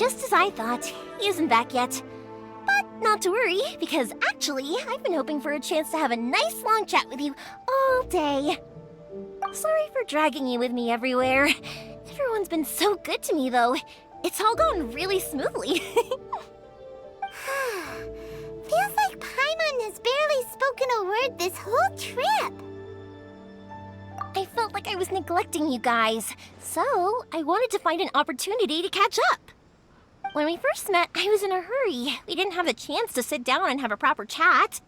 just as I thought. He isn't back yet. But not to worry, because actually, I've been hoping for a chance to have a nice long chat with you all day. Sorry for dragging you with me everywhere. Everyone's been so good to me, though. It's all gone really smoothly. Feels like Paimon has barely spoken a word this whole trip. I felt like I was neglecting you guys, so I wanted to find an opportunity to catch up. When we first met, I was in a hurry. We didn't have the chance to sit down and have a proper chat.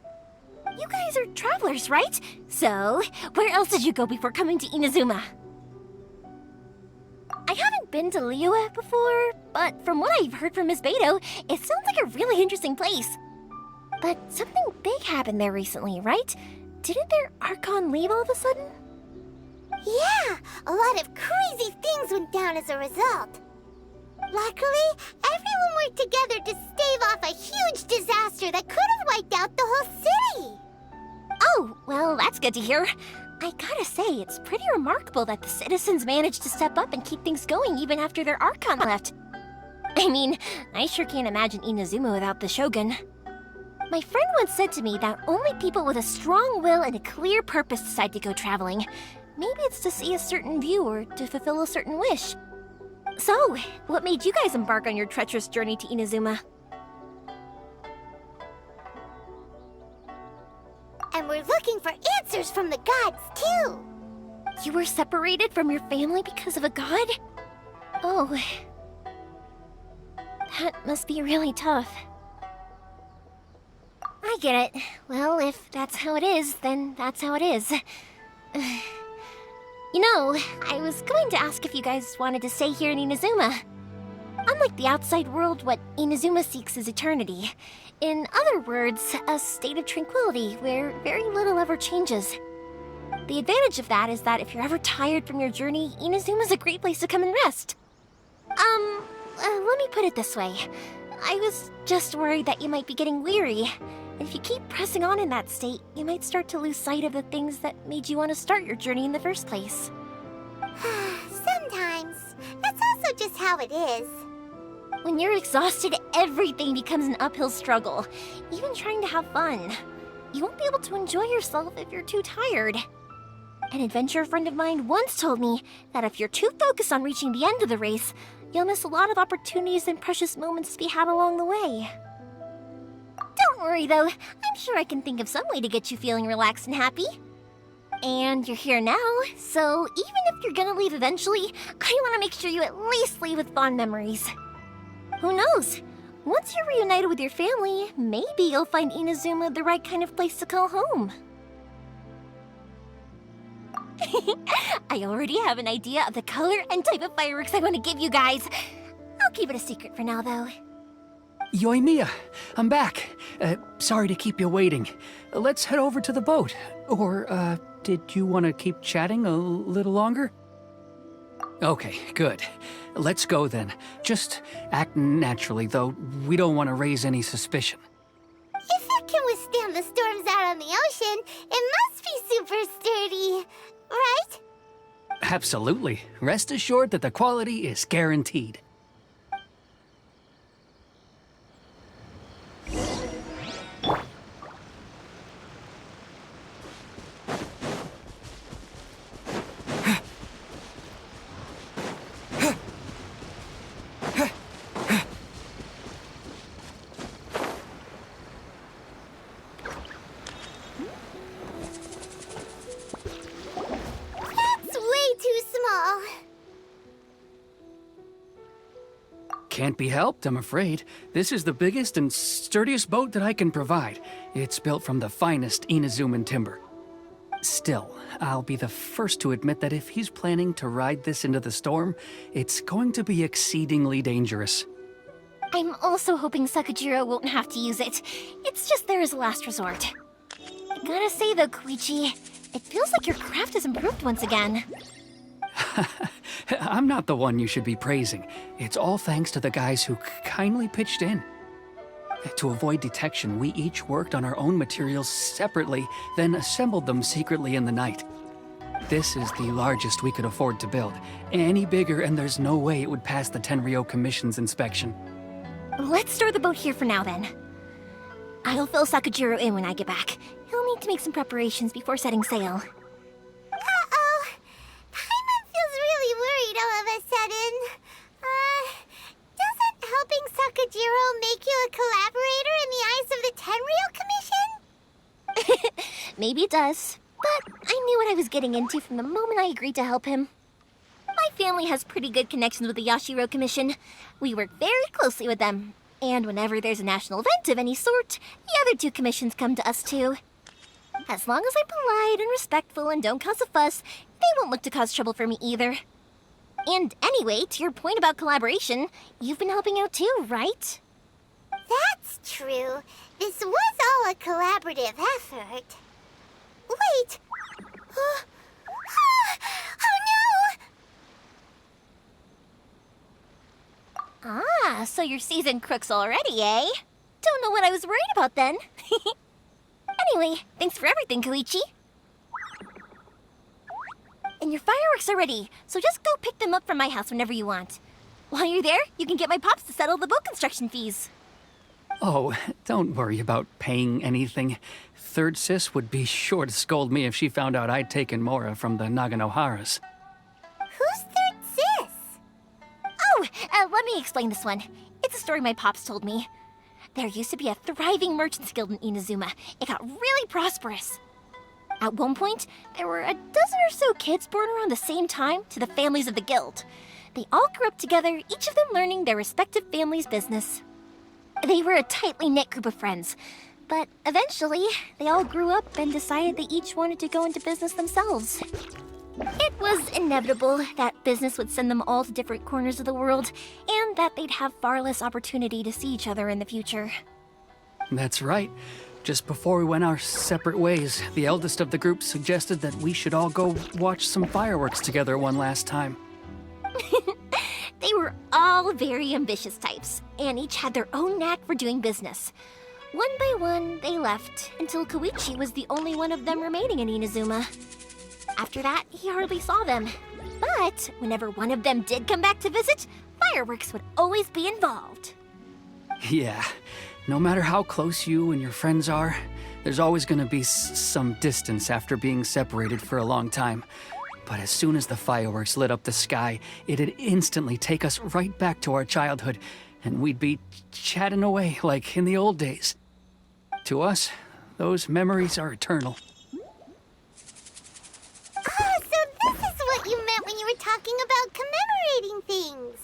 You guys are travelers, right? So, where else did you go before coming to Inazuma? I haven't been to Liyue before, but from what I've heard from Ms. Beto, it sounds like a really interesting place. But something big happened there recently, right? Didn't their Archon leave all of a sudden? Yeah, a lot of crazy things went down as a result. Luckily, everyone worked together to stave off a huge disaster that could have wiped out the whole city. Oh, well, that's good to hear. I gotta say, it's pretty remarkable that the citizens managed to step up and keep things going even after their Archon left. I mean, I sure can't imagine Inazuma without the Shogun. My friend once said to me that only people with a strong will and a clear purpose decide to go traveling. Maybe it's to see a certain view or to fulfill a certain wish. So, what made you guys embark on your treacherous journey to Inazuma? And we're looking for answers from the gods, too. You were separated from your family because of a god? Oh. That must be really tough. I get it. Well, if that's how it is, then that's how it is. You know, I was going to ask if you guys wanted to stay here in Inazuma. Unlike the outside world, what Inazuma seeks is eternity. In other words, a state of tranquility where very little ever changes. The advantage of that is that if you're ever tired from your journey, Inazuma's a great place to come and rest. Let me put it this way. I was just worried that you might be getting weary. If you keep pressing on in that state, you might start to lose sight of the things that made you want to start your journey in the first place. Sometimes. That's also just how it is. When you're exhausted, everything becomes an uphill struggle, even trying to have fun. You won't be able to enjoy yourself if you're too tired. An adventurer friend of mine once told me that if you're too focused on reaching the end of the race, you'll miss a lot of opportunities and precious moments to be had along the way. Don't worry though, I'm sure I can think of some way to get you feeling relaxed and happy. And you're here now, so even if you're gonna leave eventually, I want to make sure you at least leave with fond memories. Who knows? Once you're reunited with your family, maybe you'll find Inazuma the right kind of place to call home. I already have an idea of the color and type of fireworks I want to give you guys. I'll keep it a secret for now, though. Yoimiya, I'm back. Sorry to keep you waiting. Let's head over to the boat. Or, did you want to keep chatting a little longer? Okay, good. Let's go then. Just act naturally, though. We don't want to raise any suspicion. If it can withstand the storms out on the ocean, it must be super sturdy, right? Absolutely. Rest assured that the quality is guaranteed. Can't be helped, I'm afraid. This is the biggest and sturdiest boat that I can provide. It's built from the finest Inazuman timber. Still, I'll be the first to admit that if he's planning to ride this into the storm, it's going to be exceedingly dangerous. I'm also hoping Sakajiro won't have to use it. It's just there as a last resort. I gotta say though, Koichi, it feels like your craft has improved once again. I'm not the one you should be praising. It's all thanks to the guys who kindly pitched in. To avoid detection, we each worked on our own materials separately, then assembled them secretly in the night. This is the largest we could afford to build. Any bigger and there's no way it would pass the Tenryou Commission's inspection. Let's store the boat here for now, then. I'll fill Sakujiro in when I get back. He'll need to make some preparations before setting sail. Uh-oh. Paimon feels really worried all of a sudden. Doesn't helping Sakujiro make you a collaborator in the eyes of the Tenryou Commission? Maybe it does, but I knew what I was getting into from the moment I agreed to help him. My family has pretty good connections with the Yashiro Commission. We work very closely with them. And whenever there's a national event of any sort, the other two commissions come to us too. As long as I'm polite and respectful and don't cause a fuss, they won't look to cause trouble for me either. And anyway, to your point about collaboration, you've been helping out too, right? That's true. This was all a collaborative effort. Wait! Oh no! Ah, so you're seasoned crooks already, eh? Don't know what I was worried about then. Anyway, thanks for everything, Koichi. And your fireworks are ready, so just go pick them up from my house whenever you want. While you're there, you can get my pops to settle the boat construction fees. Oh, don't worry about paying anything. Third Sis would be sure to scold me if she found out I'd taken Mora from the Naganoharas. Who's Third Sis? Oh, let me explain this one. It's a story my pops told me. There used to be a thriving merchants guild in Inazuma. It got really prosperous. At one point, there were a dozen or so kids born around the same time to the families of the guild. They all grew up together, each of them learning their respective family's business. They were a tightly knit group of friends, but eventually, they all grew up and decided they each wanted to go into business themselves. It was inevitable that business would send them all to different corners of the world, and that they'd have far less opportunity to see each other in the future. That's right. Just before we went our separate ways, the eldest of the group suggested that we should all go watch some fireworks together one last time. They were all very ambitious types, and each had their own knack for doing business. One by one, they left, until Koichi was the only one of them remaining in Inazuma. After that, he hardly saw them. But whenever one of them did come back to visit, fireworks would always be involved. Yeah, no matter how close you and your friends are, there's always gonna be some distance after being separated for a long time. But as soon as the fireworks lit up the sky, it'd instantly take us right back to our childhood, and we'd be chatting away like in the old days. To us, those memories are eternal. Oh, so this is what you meant when you were talking about commemorating things.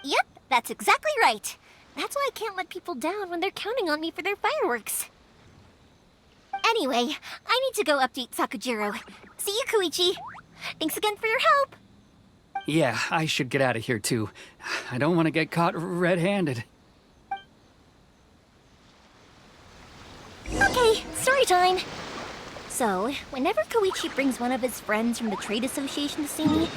Yep, that's exactly right. That's why I can't let people down when they're counting on me for their fireworks. Anyway, I need to go update Sakujiro. See you, Koichi. Thanks again for your help. Yeah, I should get out of here too. I don't want to get caught red-handed. Okay, story time. So, whenever Koichi brings one of his friends from the trade association to see me,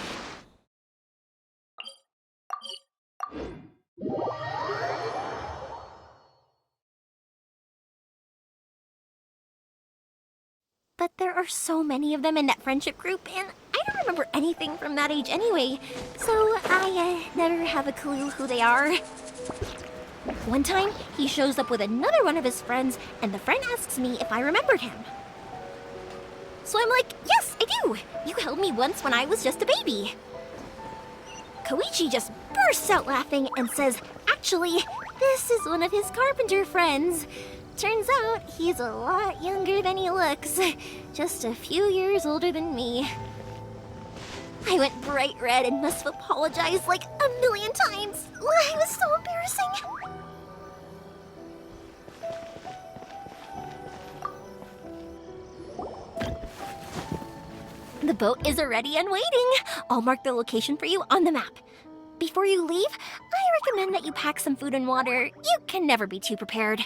but there are so many of them in that friendship group, and I don't remember anything from that age anyway, so I never have a clue who they are. One time, he shows up with another one of his friends, and the friend asks me if I remembered him. So I'm like, yes, I do! You held me once when I was just a baby. Koichi just bursts out laughing and says, actually, this is one of his carpenter friends. Turns out he's a lot younger than he looks, just a few years older than me. I went bright red and must have apologized like a million times. It was so embarrassing. The boat is ready and waiting. I'll mark the location for you on the map. Before you leave, I recommend that you pack some food and water. You can never be too prepared.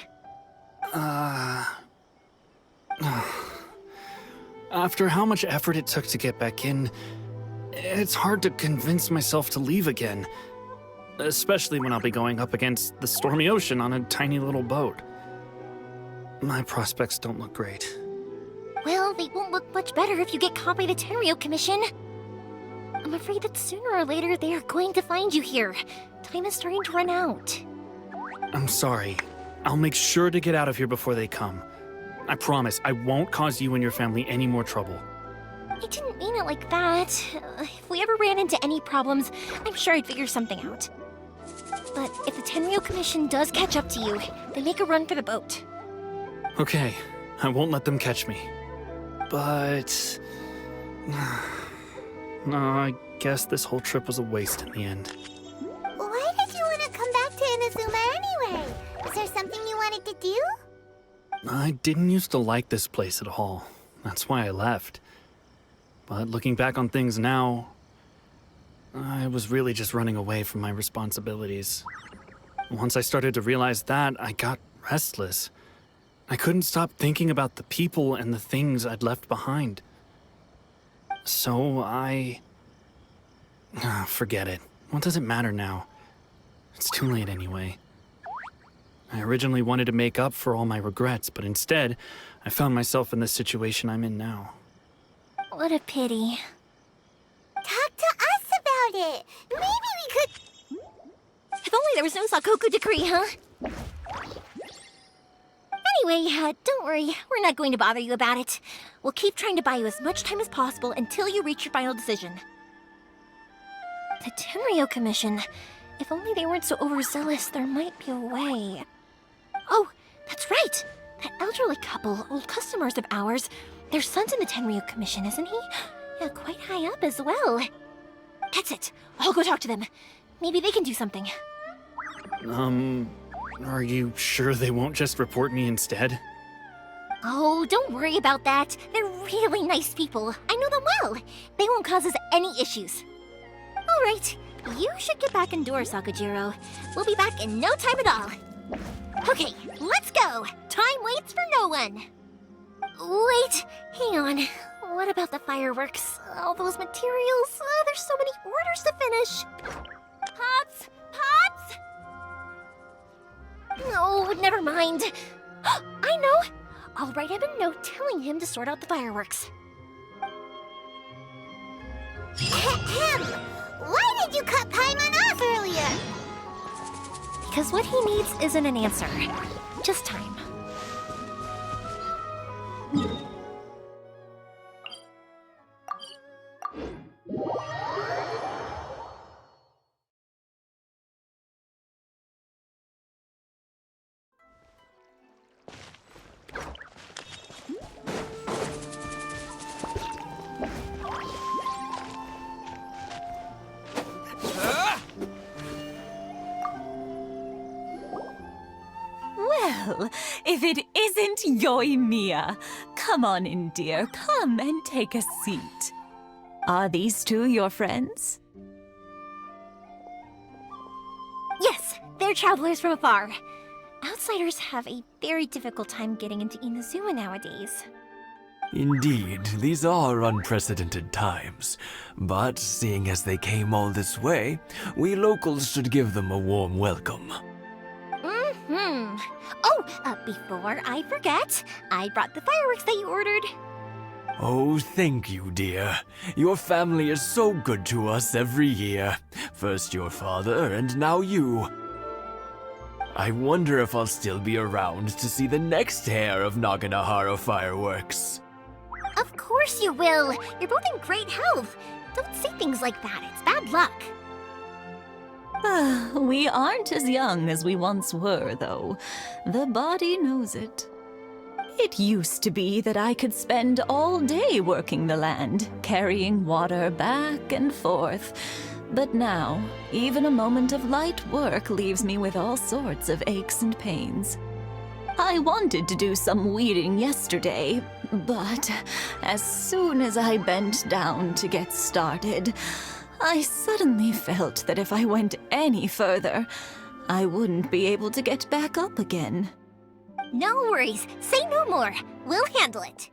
After how much effort it took to get back in, it's hard to convince myself to leave again. Especially when I'll be going up against the stormy ocean on a tiny little boat. My prospects don't look great. Well, they won't look much better if you get caught by the Tenryou Commission. I'm afraid that sooner or later they are going to find you here. Time is starting to run out. I'm sorry. I'll make sure to get out of here before they come. I promise I won't cause you and your family any more trouble. I didn't mean it like that. If we ever ran into any problems, I'm sure I'd figure something out. But if the Tenryo Commission does catch up to you, they make a run for the boat. Okay, I won't let them catch me. But... no, I guess this whole trip was a waste in the end. Why did you want to come back to Inazuma anyway? Was there something you wanted to do? I didn't used to like this place at all. That's why I left. But looking back on things now, I was really just running away from my responsibilities. Once I started to realize that, I got restless. I couldn't stop thinking about the people and the things I'd left behind. So forget it. What does it matter now? It's too late anyway. I originally wanted to make up for all my regrets, but instead, I found myself in the situation I'm in now. What a pity. Talk to us about it. Maybe we could... If only there was no Sakoku decree, huh? Anyway, don't worry. We're not going to bother you about it. We'll keep trying to buy you as much time as possible until you reach your final decision. The Tenryo Commission. If only they weren't so overzealous, there might be a way. Oh, that's right! That elderly couple, old customers of ours, their son's in the Tenryo Commission, isn't he? Yeah, quite high up as well. That's it. I'll go talk to them. Maybe they can do something. Are you sure they won't just report me instead? Oh, don't worry about that. They're really nice people. I know them well. They won't cause us any issues. All right, you should get back indoors, Sakajiro. We'll be back in no time at all. Okay, let's go. Time waits for no one. Wait, hang on. What about the fireworks? All those materials? There's so many orders to finish. Pops! Pops! No, never mind. I know. I'll write him a note telling him to sort out the fireworks. Ahem! Why did you cut Paimon off earlier? Because what he needs isn't an answer, just time. Well, if it isn't Yoimiya. Come on in, dear. Come and take a seat. Are these two your friends? Yes, they're travelers from afar. Outsiders have a very difficult time getting into Inazuma nowadays. Indeed, these are unprecedented times. But seeing as they came all this way, we locals should give them a warm welcome. Oh, before I forget, I brought the fireworks that you ordered. Oh, thank you, dear. Your family is so good to us every year. First your father, and now you. I wonder if I'll still be around to see the next heir of Naganahara fireworks. Of course you will. You're both in great health. Don't say things like that. It's bad luck. We aren't as young as we once were, though. The body knows it. It used to be that I could spend all day working the land, carrying water back and forth. But now, even a moment of light work leaves me with all sorts of aches and pains. I wanted to do some weeding yesterday, but as soon as I bent down to get started, I suddenly felt that if I went any further, I wouldn't be able to get back up again. No worries. Say no more. We'll handle it.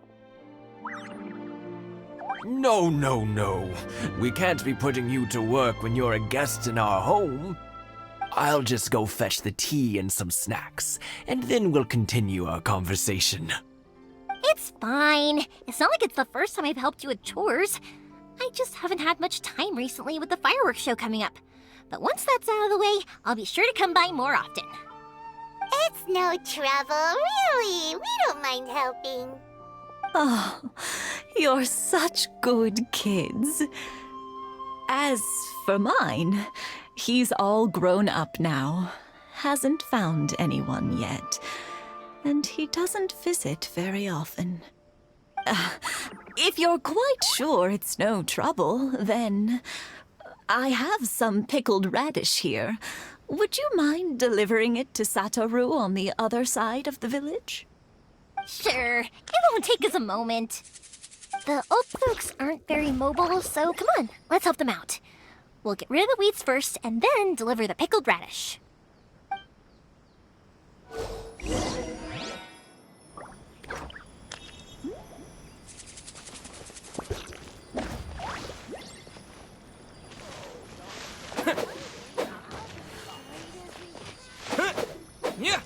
No, no, no. We can't be putting you to work when you're a guest in our home. I'll just go fetch the tea and some snacks, and then we'll continue our conversation. It's fine. It's not like it's the first time I've helped you with chores. I just haven't had much time recently with the fireworks show coming up. But once that's out of the way, I'll be sure to come by more often. It's no trouble, really. We don't mind helping. Oh, you're such good kids. As for mine, he's all grown up now. Hasn't found anyone yet. And he doesn't visit very often. If you're quite sure it's no trouble, then I have some pickled radish here. Would you mind delivering it to Satoru on the other side of the village? Sure, it won't take us a moment. The old folks aren't very mobile, so come on, let's help them out. We'll get rid of the weeds first and then deliver the pickled radish. Yeah.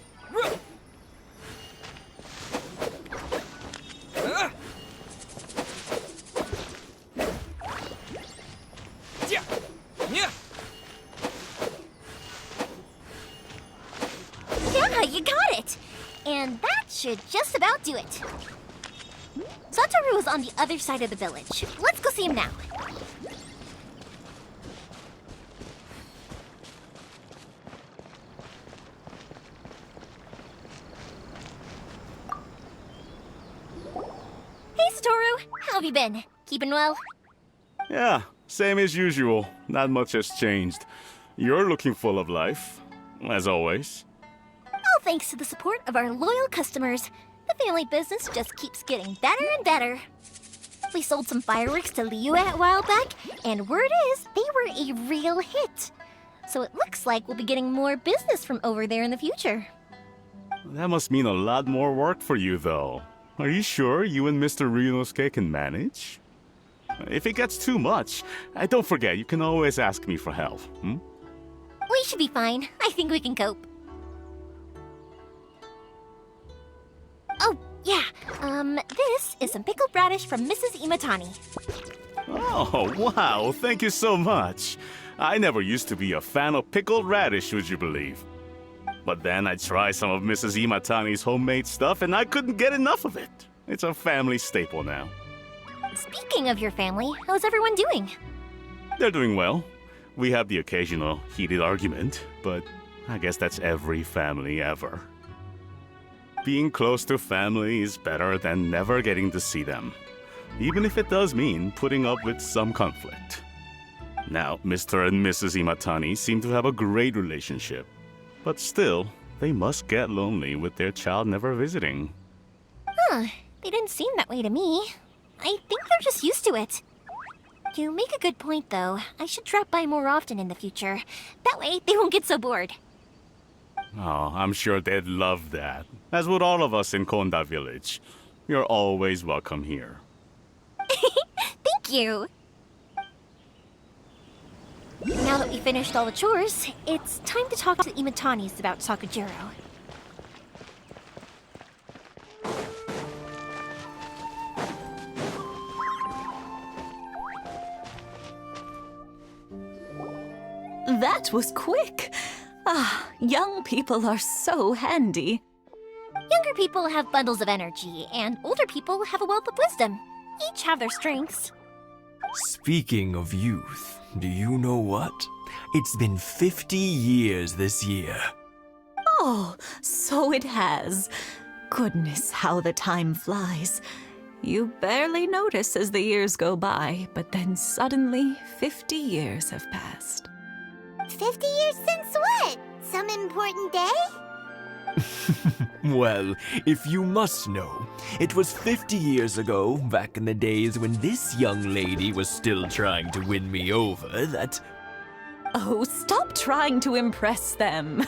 Yeah, you got it! And that should just about do it. Satoru is on the other side of the village. Let's go see him now. Hey, Satoru! How have you been? Keeping well? Yeah, same as usual. Not much has changed. You're looking full of life, as always. All thanks to the support of our loyal customers, the family business just keeps getting better and better. We sold some fireworks to Liu a while back, and word is they were a real hit. So it looks like we'll be getting more business from over there in the future. That must mean a lot more work for you, though. Are you sure you and Mr. Ryunosuke can manage? If it gets too much, don't forget, you can always ask me for help, hmm? We should be fine. I think we can cope. Oh, yeah. This is some pickled radish from Mrs. Imatani. Oh, wow, thank you so much. I never used to be a fan of pickled radish, would you believe? But then I tried some of Mrs. Imatani's homemade stuff and I couldn't get enough of it. It's a family staple now. Speaking of your family, how's everyone doing? They're doing well. We have the occasional heated argument, but I guess that's every family ever. Being close to family is better than never getting to see them, even if it does mean putting up with some conflict. Now, Mr. and Mrs. Imatani seem to have a great relationship, but still, they must get lonely with their child never visiting. Huh, they didn't seem that way to me. I think they're just used to it. You make a good point, though. I should drop by more often in the future. That way, they won't get so bored. Oh, I'm sure they'd love that, as would all of us in Konda Village. You're always welcome here. Thank you! Now that we finished all the chores, it's time to talk to the Imatanis about Sakujiro. That was quick. Ah, young people are so handy. Younger people have bundles of energy, and older people have a wealth of wisdom. Each have their strengths. Speaking of youth, do you know what? It's been 50 years this year. Oh, so it has. Goodness, how the time flies. You barely notice as the years go by, but then suddenly 50 years have passed. 50 years since what? Some important day? Well, if you must know, it was 50 years ago, back in the days when this young lady was still trying to win me over, that... Oh, stop trying to impress them.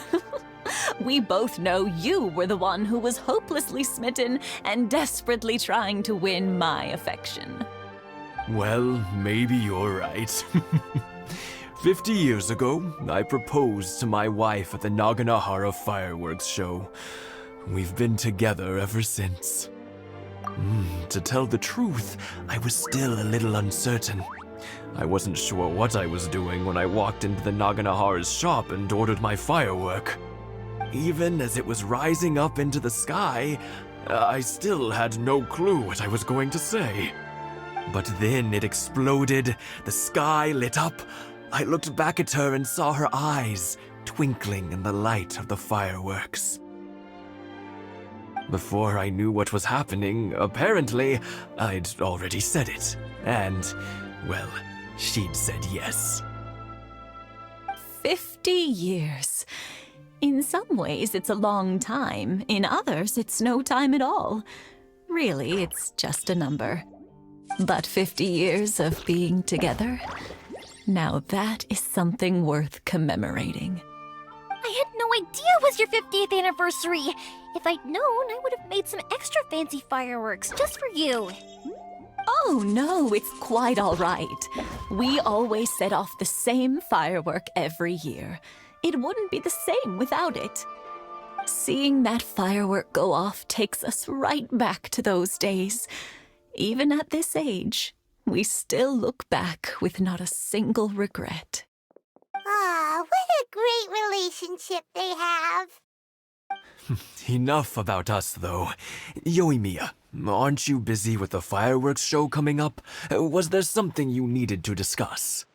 We both know you were the one who was hopelessly smitten and desperately trying to win my affection. Well, maybe you're right. 50 years ago, I proposed to my wife at the Naganahara fireworks show. We've been together ever since. To tell the truth, I was still a little uncertain. I wasn't sure what I was doing when I walked into the Naganahara's shop and ordered my firework. Even as it was rising up into the sky, I still had no clue what I was going to say. But then it exploded, the sky lit up. I looked back at her and saw her eyes twinkling in the light of the fireworks. Before I knew what was happening, apparently, I'd already said it. And, well, she'd said yes. 50 years. In some ways, it's a long time. In others, it's no time at all. Really, it's just a number. But 50 years of being together? Now that is something worth commemorating. I had no idea it was your 50th anniversary. If I'd known, I would have made some extra fancy fireworks just for you. Oh no, it's quite all right. We always set off the same firework every year. It wouldn't be the same without it. Seeing that firework go off takes us right back to those days. Even at this age, we still look back with not a single regret. Ah, what a great relationship they have. Enough about us, though. Yoimiya, aren't you busy with the fireworks show coming up? Was there something you needed to discuss?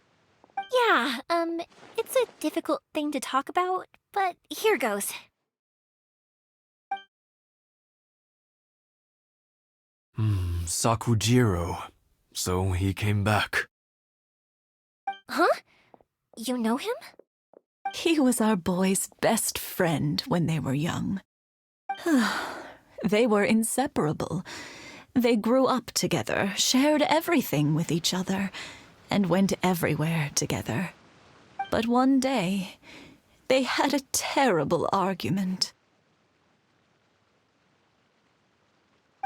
Yeah, it's a difficult thing to talk about, but here goes. Sakujiro. So he came back. Huh? You know him? He was our boys' best friend when they were young. They were inseparable. They grew up together, shared everything with each other, and went everywhere together. But one day, they had a terrible argument.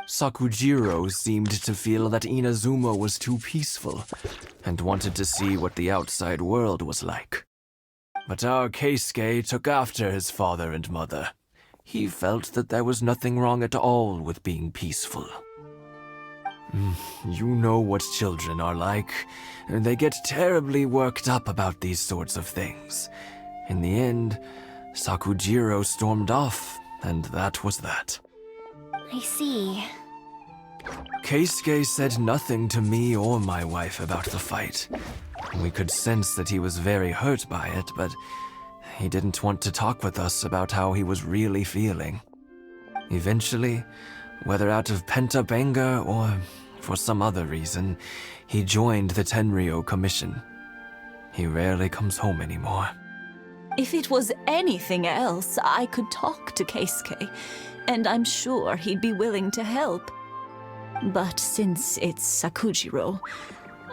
Sakujiro seemed to feel that Inazuma was too peaceful, and wanted to see what the outside world was like. But our Keisuke took after his father and mother. He felt that there was nothing wrong at all with being peaceful. You know what children are like. They get terribly worked up about these sorts of things. In the end, Sakujiro stormed off, and that was that. I see. Keisuke said nothing to me or my wife about the fight. We could sense that he was very hurt by it, but he didn't want to talk with us about how he was really feeling. Eventually, whether out of pent-up anger or for some other reason, he joined the Tenryou Commission. He rarely comes home anymore. If it was anything else, I could talk to Keisuke, and I'm sure he'd be willing to help. But since it's Sakujiro,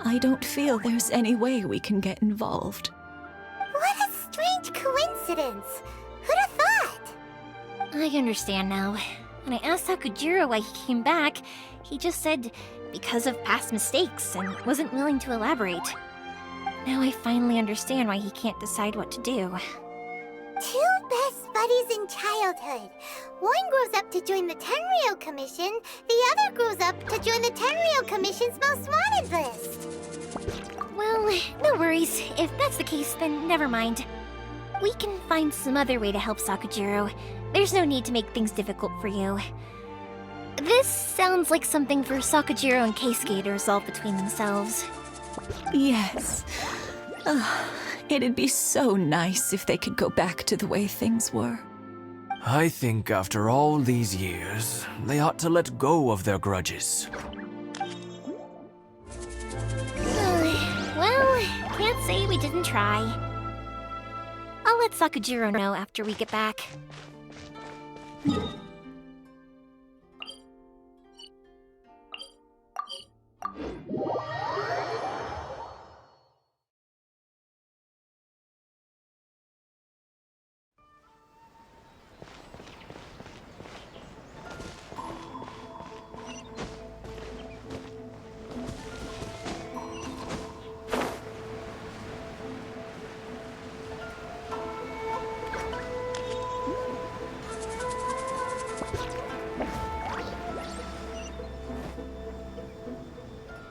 I don't feel there's any way we can get involved. What a strange coincidence. Who'd have thought? I understand now. When I asked Sakujiro why he came back, he just said because of past mistakes and wasn't willing to elaborate. Now I finally understand why he can't decide what to do. Two best buddies in childhood. One grows up to join the Tenryou Commission, the other grows up to join the Tenryou Commission's most wanted list. Well, no worries. If that's the case, then never mind. We can find some other way to help Sakujiro. There's no need to make things difficult for you. This sounds like something for Sakujiro and Keisuke to resolve between themselves. Yes. It'd be so nice if they could go back to the way things were. I think after all these years, they ought to let go of their grudges. Well, can't say we didn't try. I'll let Sakujiro know after we get back.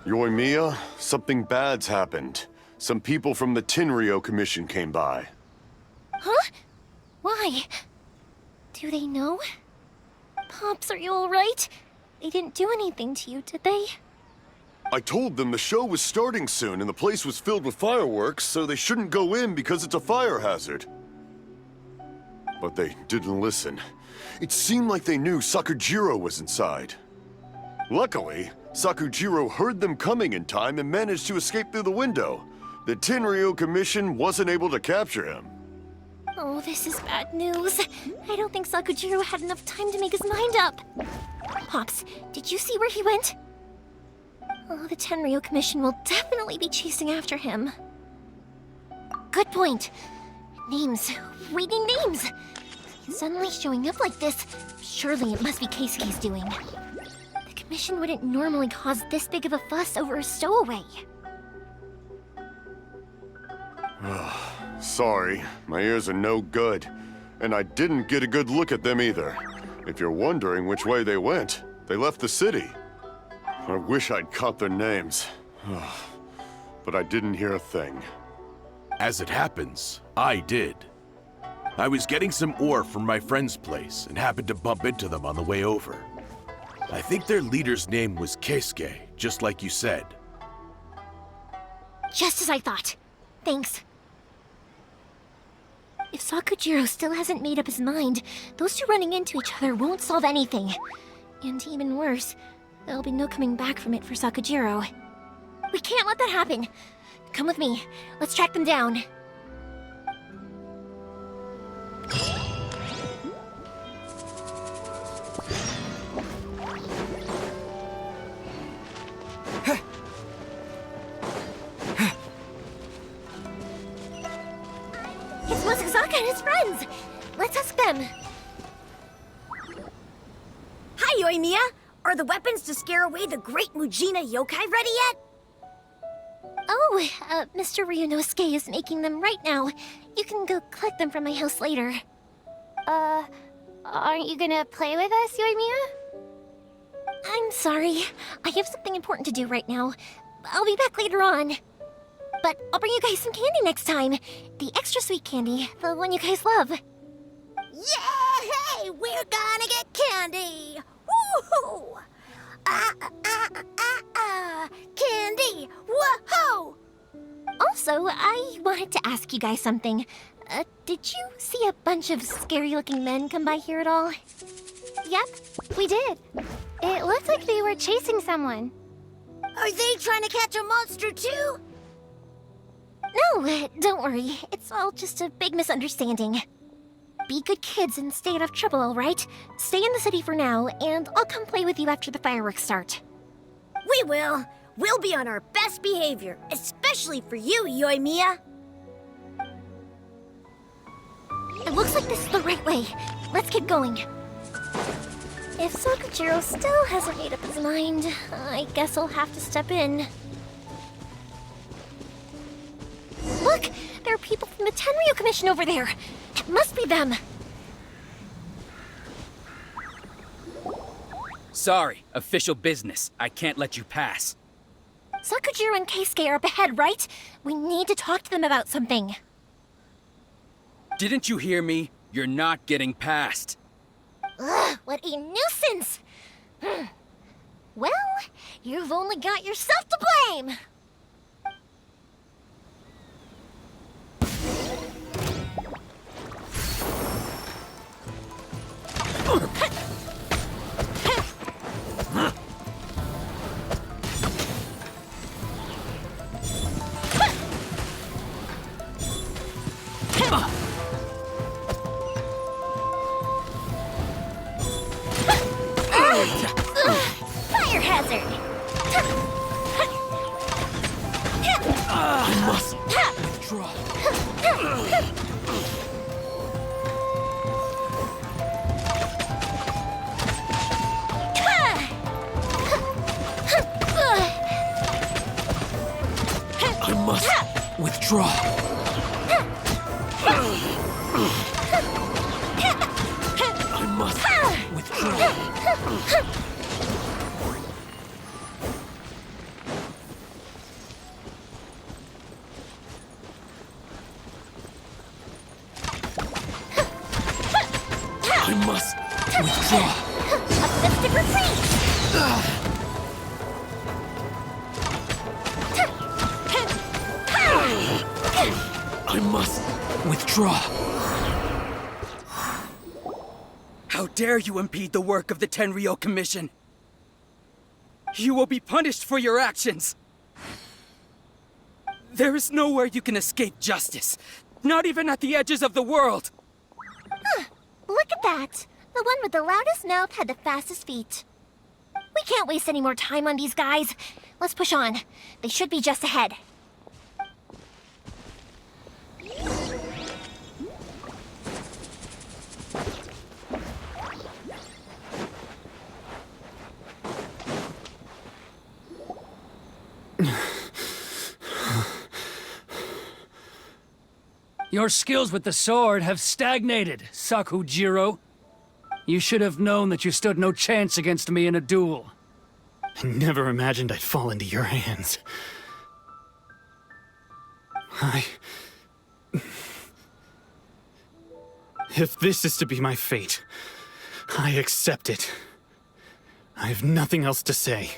Yoimiya, something bad's happened. Some people from the Tenryou Commission came by. Huh? Why? Do they know? Pops, are you alright? They didn't do anything to you, did they? I told them the show was starting soon and the place was filled with fireworks, so they shouldn't go in because it's a fire hazard. But they didn't listen. It seemed like they knew Sakujiro was inside. Luckily, Sakujiro heard them coming in time and managed to escape through the window. The Tenryo Commission wasn't able to capture him. Oh, this is bad news. I don't think Sakujiro had enough time to make his mind up. Pops, did you see where he went? Oh, the Tenryo Commission will definitely be chasing after him. Good point. Names. We need names. Suddenly showing up like this, surely it must be Keisuke's doing. The Commission wouldn't normally cause this big of a fuss over a stowaway. Sorry, my ears are no good. And I didn't get a good look at them either. If you're wondering which way they went, they left the city. I wish I'd caught their names. But I didn't hear a thing. As it happens, I did. I was getting some ore from my friend's place and happened to bump into them on the way over. I think their leader's name was Keisuke, just like you said. Just as I thought. Thanks. If Sakujiro still hasn't made up his mind, those two running into each other won't solve anything. And even worse, there'll be no coming back from it for Sakujiro. We can't let that happen. Come with me. Let's track them down. It's Mosazaka and his friends. Let's ask them. Hi, Yoimiya! Are the weapons to scare away the great Mujina yokai ready yet? Oh, Mr. Ryunosuke is making them right now. You can go collect them from my house later. Aren't you gonna play with us, Yoimiya? I'm sorry. I have something important to do right now. I'll be back later on. But I'll bring you guys some candy next time. The extra sweet candy, the one you guys love. Yay! We're gonna get candy! Woohoo! Candy! Whoa! Also, I wanted to ask you guys something. Did you see a bunch of scary-looking men come by here at all? Yep, we did. It looked like they were chasing someone. Are they trying to catch a monster too? No, don't worry. It's all just a big misunderstanding. Be good kids and stay out of trouble, all right? Stay in the city for now, and I'll come play with you after the fireworks start. We will. We'll be on our best behavior, especially for you, Yoimiya. It looks like this is the right way. Let's keep going. If Sakujiro still hasn't made up his mind, I guess I'll have to step in. Look! There are people from the Tenryo Commission over there! It must be them! Sorry, official business. I can't let you pass. Sakujiro and Keisuke are up ahead, right? We need to talk to them about something. Didn't you hear me? You're not getting past. Ugh, what a nuisance! Well, you've only got yourself to blame! Fire hazard! I must withdraw. I must withdraw. I must withdraw. I must I must withdraw. How dare you impede the work of the Tenryou Commission? You will be punished for your actions. There is nowhere you can escape justice. Not even at the edges of the world. Look at that. The one with the loudest mouth had the fastest feet. We can't waste any more time on these guys. Let's push on. They should be just ahead. Your skills with the sword have stagnated, Sakujiro. You should have known that you stood no chance against me in a duel. I never imagined I'd fall into your hands. If this is to be my fate, I accept it. I have nothing else to say.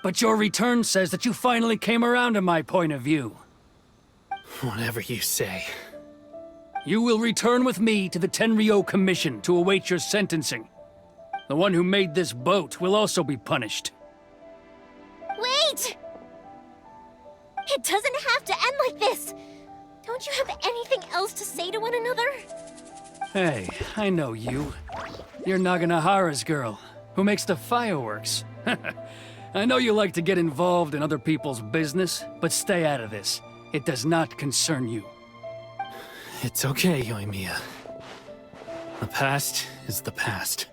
But your return says that you finally came around to my point of view. Whatever you say. You will return with me to the Tenryou Commission to await your sentencing. The one who made this boat will also be punished. Wait! It doesn't have to end like this! Don't you have anything else to say to one another? Hey, I know you. You're Naganahara's girl, who makes the fireworks. I know you like to get involved in other people's business, but stay out of this. It does not concern you. It's okay, Yoimiya. The past is the past.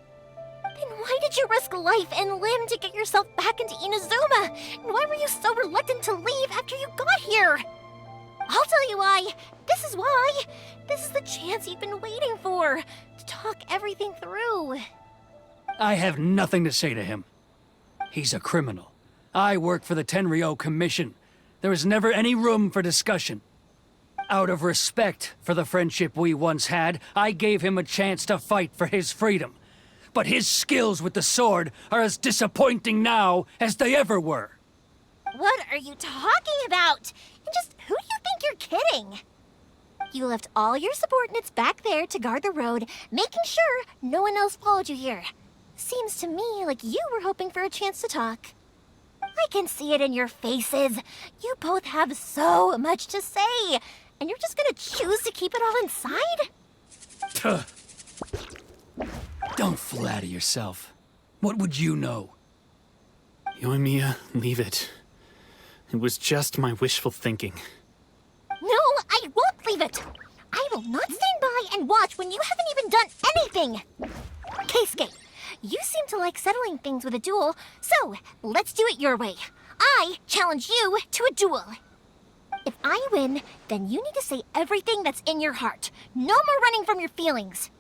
Then why did you risk life and limb to get yourself back into Inazuma? And why were you so reluctant to leave after you got here? I'll tell you why. This is why. This is the chance you've been waiting for. To talk everything through. I have nothing to say to him. He's a criminal. I work for the Tenryou Commission. There is never any room for discussion. Out of respect for the friendship we once had, I gave him a chance to fight for his freedom. But his skills with the sword are as disappointing now as they ever were. What are you talking about? And just who do you think you're kidding? You left all your subordinates back there to guard the road, making sure no one else followed you here. Seems to me like you were hoping for a chance to talk. I can see it in your faces. You both have so much to say, and you're just gonna choose to keep it all inside? Tuh. Don't flatter yourself. What would you know? Yoimiya, leave it. It was just my wishful thinking. No, I won't leave it. I will not stand by and watch when you haven't even done anything. Keisuke, you seem to like settling things with a duel, so let's do it your way. I challenge you to a duel. If I win, then you need to say everything that's in your heart. No more running from your feelings.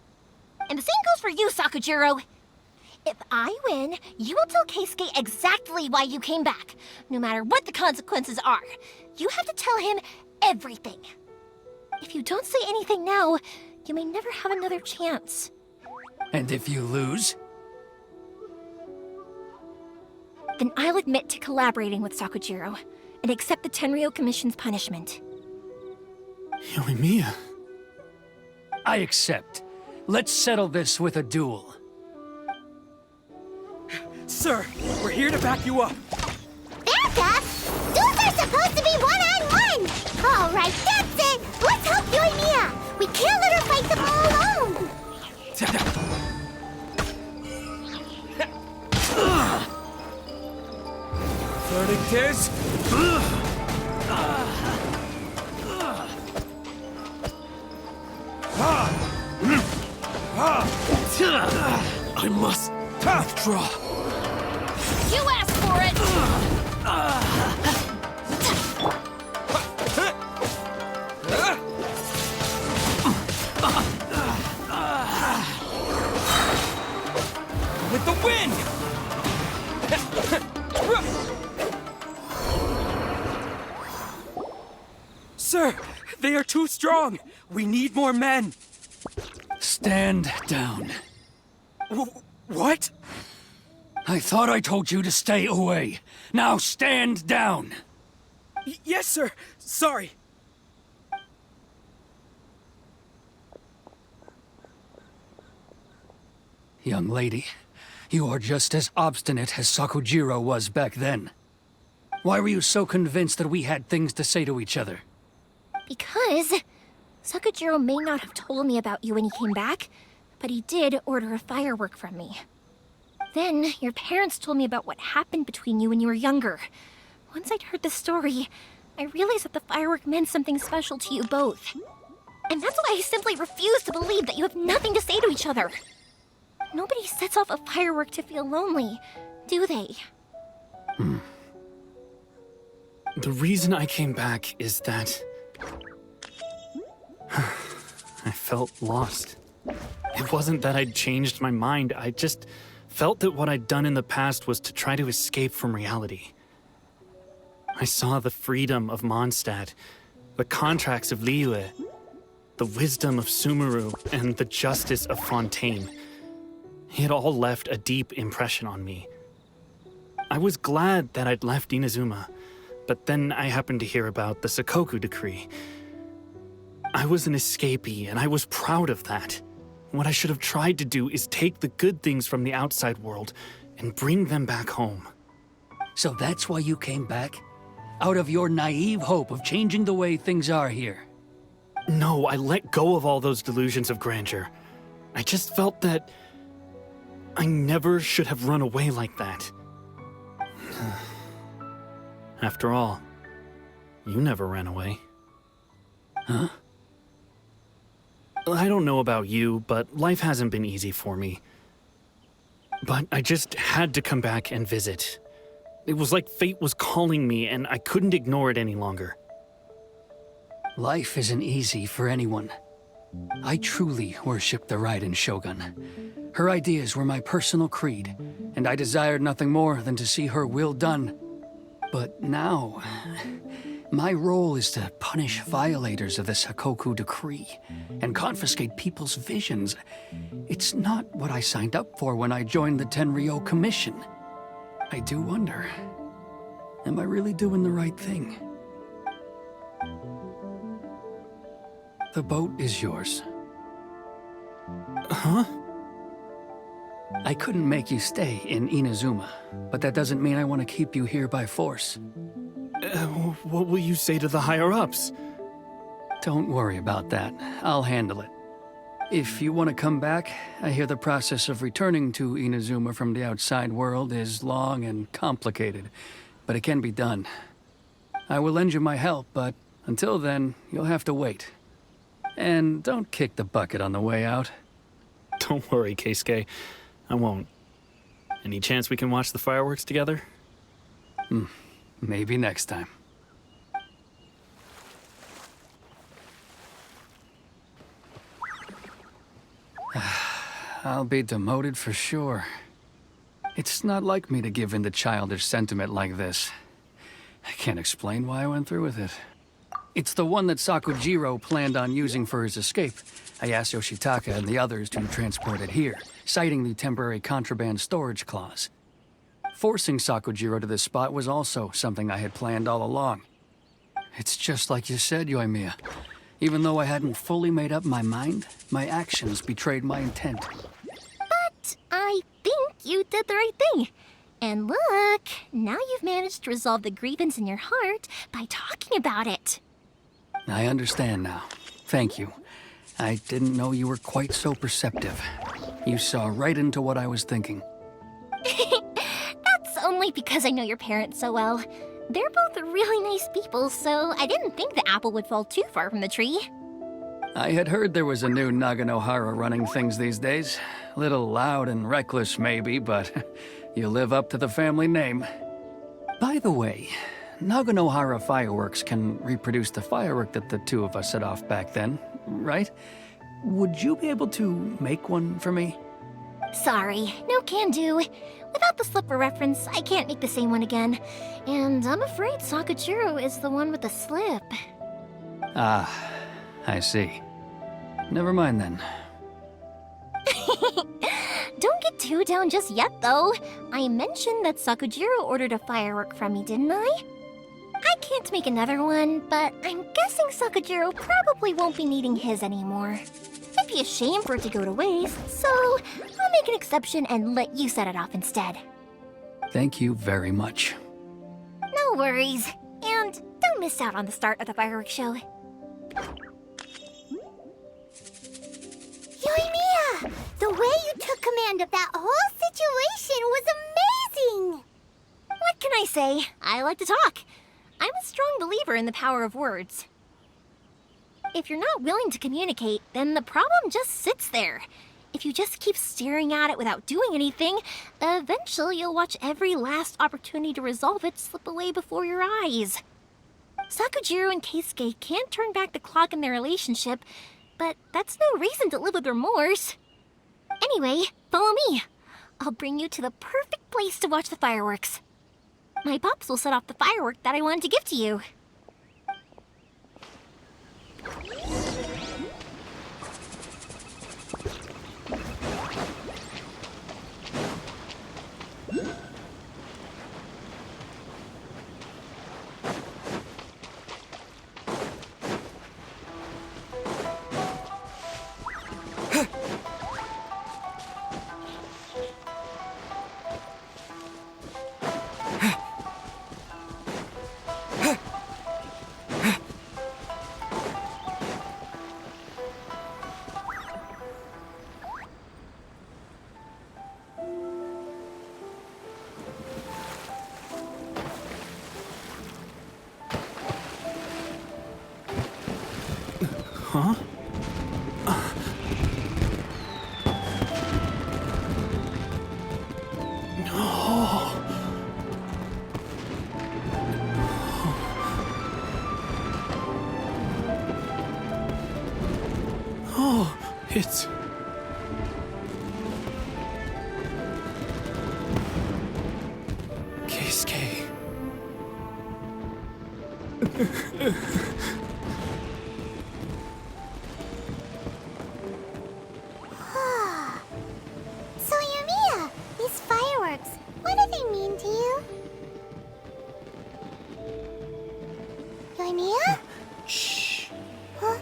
And the same goes for you, Sakujiro. If I win, you will tell Keisuke exactly why you came back, no matter what the consequences are. You have to tell him everything. If you don't say anything now, you may never have another chance. And if you lose? Then I'll admit to collaborating with Sakujiro and accept the Tenryou Commission's punishment. Yoimiya. I accept. Let's settle this with a duel. Sir, we're here to back you up. Erica! Duels are supposed to be one-on-one! All right, that's it! Let's help Yoimiya! We can't let her fight them all alone! Verdict is... I must withdraw. You asked for it! With the wind! Sir, they are too strong. We need more men. Stand down. What? I thought I told you to stay away. Now stand down! Yes, sir. Sorry. Young lady, you are just as obstinate as Sakujiro was back then. Why were you so convinced that we had things to say to each other? Because Sakujiro may not have told me about you when he came back, but he did order a firework from me. Then, your parents told me about what happened between you when you were younger. Once I'd heard the story, I realized that the firework meant something special to you both. And that's why I simply refuse to believe that you have nothing to say to each other. Nobody sets off a firework to feel lonely, do they? The reason I came back is that I felt lost. It wasn't that I'd changed my mind, I just felt that what I'd done in the past was to try to escape from reality. I saw the freedom of Mondstadt, the contracts of Liyue, the wisdom of Sumeru, and the justice of Fontaine. It all left a deep impression on me. I was glad that I'd left Inazuma, but then I happened to hear about the Sakoku decree. I was an escapee, and I was proud of that. What I should have tried to do is take the good things from the outside world and bring them back home. So that's why you came back? Out of your naive hope of changing the way things are here? No, I let go of all those delusions of grandeur. I just felt that I never should have run away like that. After all, you never ran away. Huh? I don't know about you, but life hasn't been easy for me. But I just had to come back and visit. It was like fate was calling me, and I couldn't ignore it any longer. Life isn't easy for anyone. I truly worship the Raiden Shogun. Her ideas were my personal creed, and I desired nothing more than to see her will done. But now, my role is to punish violators of the Sakoku decree and confiscate people's visions. It's not what I signed up for when I joined the Tenryo Commission. I do wonder, am I really doing the right thing? The boat is yours. Huh? I couldn't make you stay in Inazuma, but that doesn't mean I want to keep you here by force. What will you say to the higher-ups? Don't worry about that. I'll handle it. If you want to come back, I hear the process of returning to Inazuma from the outside world is long and complicated, but it can be done. I will lend you my help, but until then, you'll have to wait. And don't kick the bucket on the way out. Don't worry, Keisuke. I won't. Any chance we can watch the fireworks together? Maybe next time. I'll be demoted for sure. It's not like me to give in to childish sentiment like this. I can't explain why I went through with it. It's the one that Sakujiro planned on using for his escape. I asked Yoshitaka and the others to transport it here, citing the temporary contraband storage clause. Forcing Sakujiro to this spot was also something I had planned all along. It's just like you said, Yoimiya. Even though I hadn't fully made up my mind, my actions betrayed my intent. But I think you did the right thing. And look, now you've managed to resolve the grievance in your heart by talking about it. I understand now. Thank you. I didn't know you were quite so perceptive. You saw right into what I was thinking. That's only because I know your parents so well. They're both really nice people, so I didn't think the apple would fall too far from the tree. I had heard there was a new Naganohara running things these days. Little loud and reckless, maybe, but you live up to the family name. By the way, Naganohara fireworks can reproduce the firework that the two of us set off back then, right? Would you be able to make one for me? Sorry, no can do. Without the slipper reference, I can't make the same one again. And I'm afraid Sakujiro is the one with the slip. Ah, I see. Never mind then. Don't get too down just yet, though. I mentioned that Sakujiro ordered a firework from me, didn't I? I can't make another one, but I'm guessing Sakujiro probably won't be needing his anymore. It'd be a shame for it to go to waste, so I'll make an exception and let you set it off instead. Thank you very much. No worries. And don't miss out on the start of the fireworks show. Yoimiya! The way you took command of that whole situation was amazing! What can I say? I like to talk. I'm a strong believer in the power of words. If you're not willing to communicate, then the problem just sits there. If you just keep staring at it without doing anything, eventually you'll watch every last opportunity to resolve it slip away before your eyes. Sakujiro and Keisuke can't turn back the clock in their relationship, but that's no reason to live with remorse. Anyway, follow me. I'll bring you to the perfect place to watch the fireworks. My pops will set off the firework that I wanted to give to you. Huh? Oh, it's... Keisuke. So, Yoimiya, these fireworks, what do they mean to you? Yoimiya? Shh. Huh?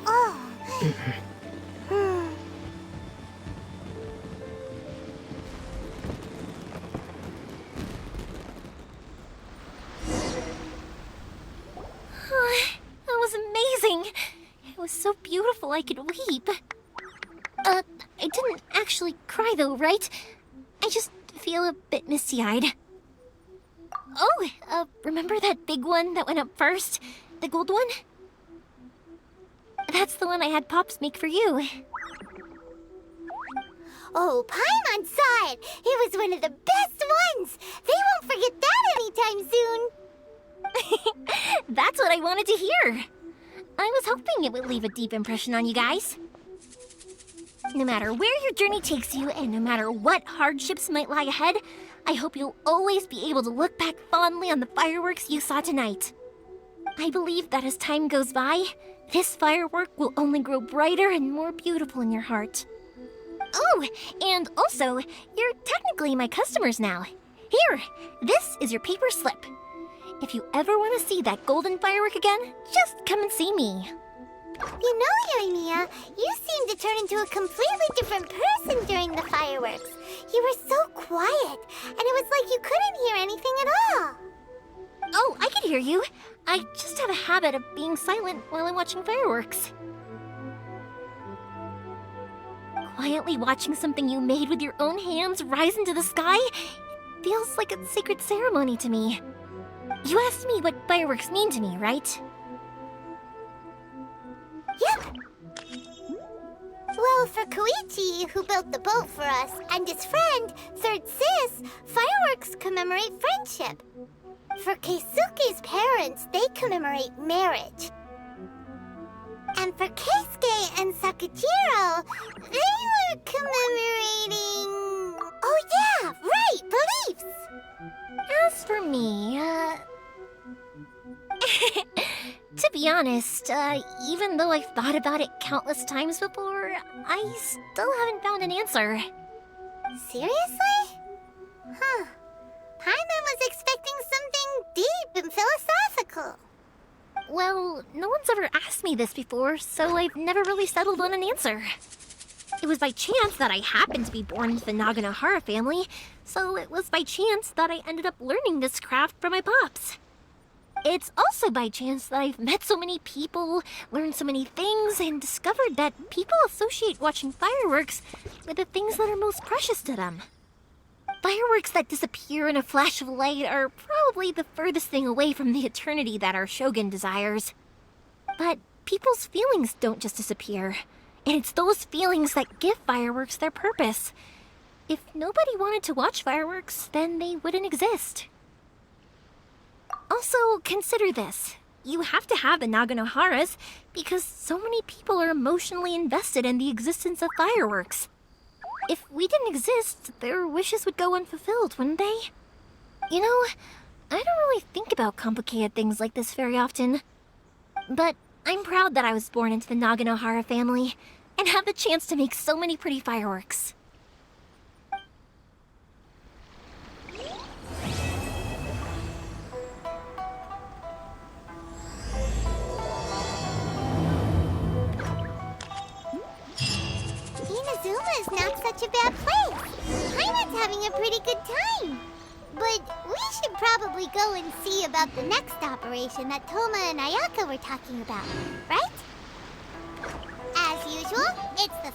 Oh. Hmm. That was amazing. It was so beautiful I could weep. I didn't actually cry though, right? I just feel a bit misty-eyed. Oh, remember that big one that went up first? The gold one? That's the one I had Pops make for you. Oh, Paimon saw it! It was one of the best ones! They won't forget that anytime soon! That's what I wanted to hear. I was hoping it would leave a deep impression on you guys. No matter where your journey takes you, and no matter what hardships might lie ahead, I hope you'll always be able to look back fondly on the fireworks you saw tonight. I believe that as time goes by, this firework will only grow brighter and more beautiful in your heart. Oh, and also, you're technically my customers now. Here, this is your paper slip. If you ever want to see that golden firework again, just come and see me. You know, Yoimiya, you seemed to turn into a completely different person during the fireworks. You were so quiet, and it was like you couldn't hear anything at all. Oh, I can hear you. I just have a habit of being silent while I'm watching fireworks. Quietly watching something you made with your own hands rise into the sky feels like a sacred ceremony to me. You asked me what fireworks mean to me, right? Yep. Well, for Koichi, who built the boat for us, and his friend, Third Sis, fireworks commemorate friendship. For Keisuke's parents, they commemorate marriage. And for Keisuke and Sakujiro, they were commemorating... Oh yeah, right, beliefs! As for me, to be honest, even though I've thought about it countless times before, I still haven't found an answer. Seriously? Huh. Paimon was expecting something deep and philosophical. Well, no one's ever asked me this before, so I've never really settled on an answer. It was by chance that I happened to be born into the Naganohara family, so it was by chance that I ended up learning this craft from my pops. It's also by chance that I've met so many people, learned so many things, and discovered that people associate watching fireworks with the things that are most precious to them. Fireworks that disappear in a flash of light are probably the furthest thing away from the eternity that our shogun desires. But people's feelings don't just disappear, and it's those feelings that give fireworks their purpose. If nobody wanted to watch fireworks, then they wouldn't exist. Also, consider this. You have to have the Naganoharas because so many people are emotionally invested in the existence of fireworks. If we didn't exist, their wishes would go unfulfilled, wouldn't they? You know, I don't really think about complicated things like this very often. But I'm proud that I was born into the Naganohara family and have the chance to make so many pretty fireworks. Inazuma is not such a bad place. Paimon's having a pretty good time. But we should probably go and see about the next operation that Toma and Ayaka were talking about, right? As usual, it's the